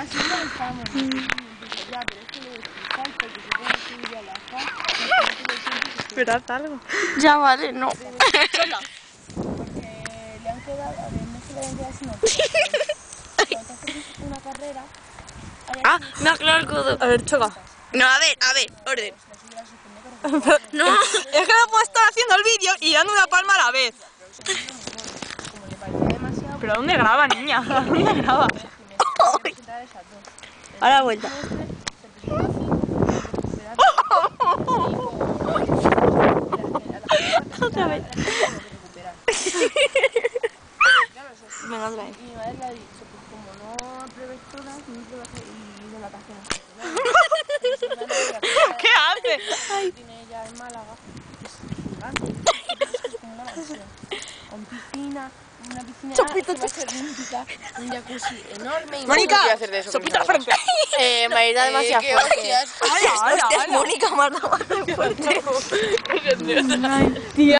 Ah, sí, no estamos. Ya, pero es que lo explicáis porque se puede subir a la casa. Pero haz algo. Ya vale, no. Porque le han quedado, a ver, no es que le hayan quedado sino que cuando te haces una carrera... Ah, me ha clavado el codo. A ver, choca. No, a ver, orden. No, es que no puedo estar haciendo el vídeo y dando una palma a la vez. Como le parecía demasiado... ¿Pero dónde graba, niña? ¿Dónde graba? Ahora vuelta. Otra vez. Venga, otra vez. Y mi madre le ha dicho, pues como no pruebes todas, no pruebas y de vacaciones. ¿Qué hace? Tiene ella en Málaga, es gigante, es como una mansión, con piscina, una piscina que va a ser olímpica, un jacuzzi enorme y Mónica, voy a hacer de eso. sopita la frente. Mayrita demasiado fuerte. ¡Hala, hala, hala! Mónica, mata más fuerte. Ay, tía.